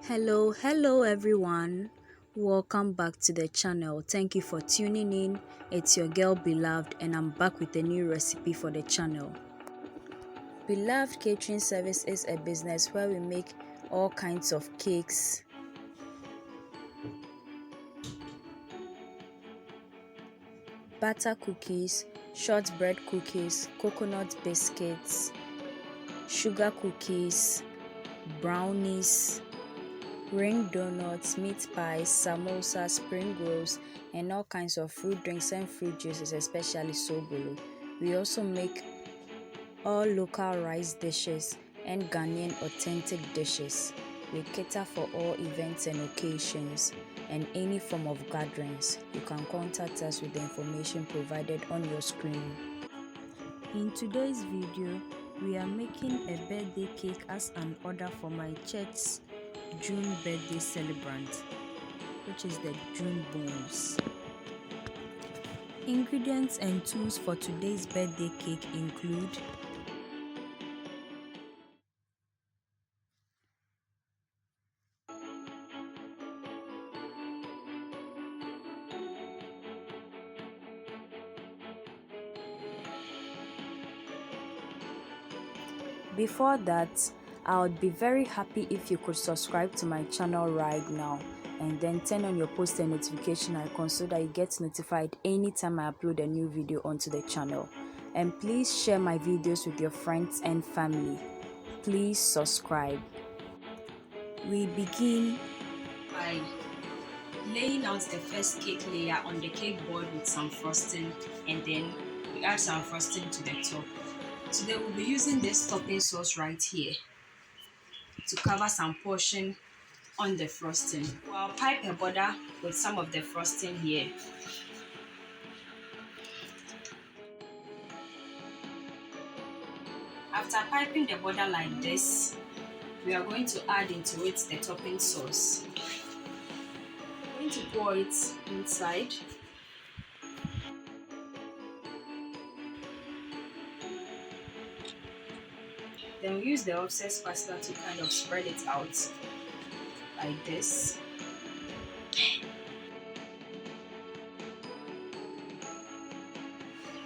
Hello everyone. Welcome back to the channel. Thank you for tuning in. It's your girl Beloved and I'm back with a new recipe for the channel. Beloved Catering Service is a business where we make all kinds of cakes, butter cookies, shortbread cookies, coconut biscuits, sugar cookies, brownies, ring donuts, meat pies, samosas, spring rolls, and all kinds of fruit drinks and fruit juices, especially sobolo. We also make all local rice dishes and Ghanaian authentic dishes. We cater for all events and occasions and any form of gatherings. You can contact us with the information provided on your screen. In today's video, we are making a birthday cake as an order for my church's June birthday celebrant, which is the June bones. Ingredients and tools for today's birthday cake include Before that, I would be very happy if you could subscribe to my channel right now and then turn on your post and notification icon so that you get notified anytime I upload a new video onto the channel. And please share my videos with your friends and family. Please subscribe. We begin by laying out the first cake layer on the cake board with some frosting, and then we add some frosting to the top. Today we'll be using this topping sauce right here to cover some portion on the frosting. We'll pipe a border with some of the frosting here. After piping the border like this, we are going to add into it the topping sauce. I'm going to pour it inside. Then we use the offset spatula to kind of spread it out like this.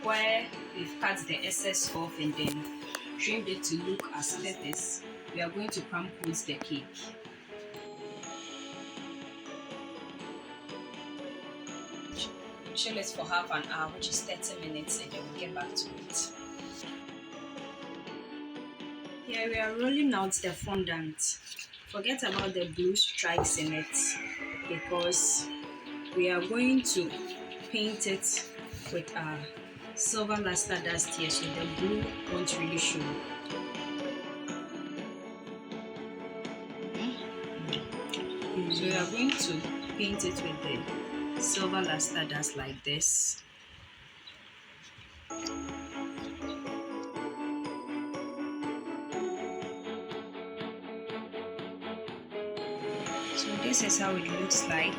Where we've cut the excess off and then trimmed it to look as lettuce, we are going to crumb coat the cake. Chill it for half an hour, which is 30 minutes, and then we'll get back to it. Here we are rolling out the fondant. Forget about the blue stripes in it because we are going to paint it with a silver luster dust here, so the blue won't really show. So we are going to paint it with the silver luster dust like this. So this is how it looks like.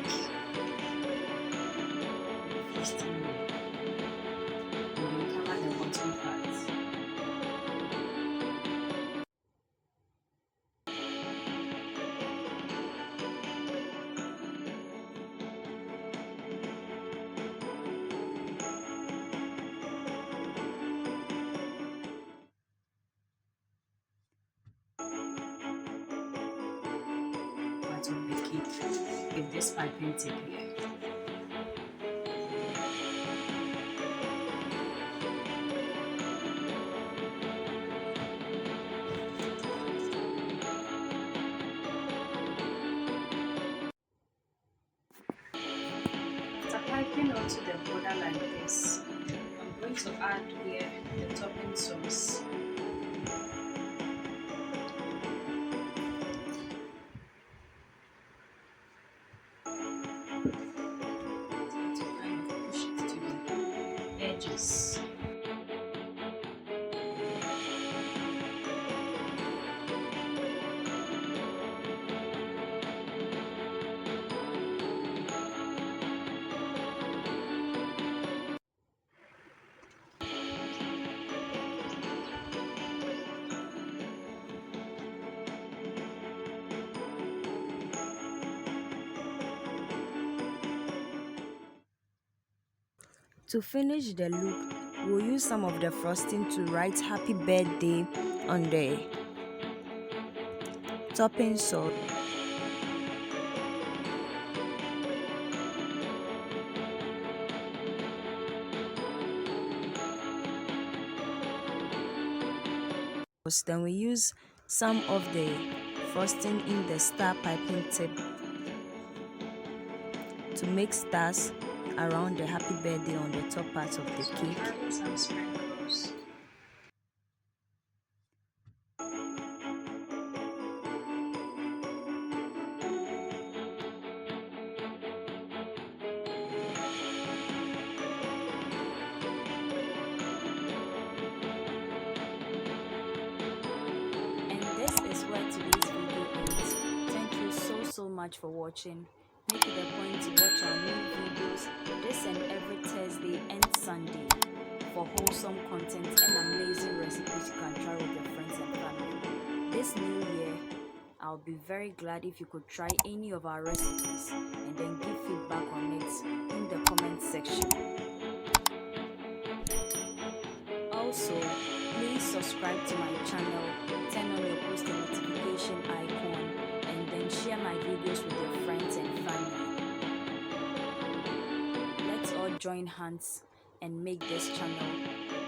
Of the cake with this piping tip here. After piping onto the border like this, I'm going to add here the topping sauce. Edges. To finish the look, we'll use some of the frosting to write happy birthday on the topping sauce. Then we use some of the frosting in the star piping tip to make stars around the happy birthday on the top part of the cake. Adding some sprinkles. And this is where today's video ends. Thank you so much for watching. Make it a point to watch our new videos this and every Thursday and Sunday for wholesome content and amazing recipes you can try with your friends and family. This new year, I'll be very glad if you could try any of our recipes and then give feedback on it in the comment section. Also, please subscribe to my channel, turn on your post notification icon, and then share my videos with your friends and family. Let's all join hands and make this channel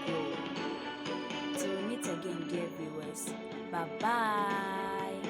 grow. Till we meet again, dear viewers. Bye bye.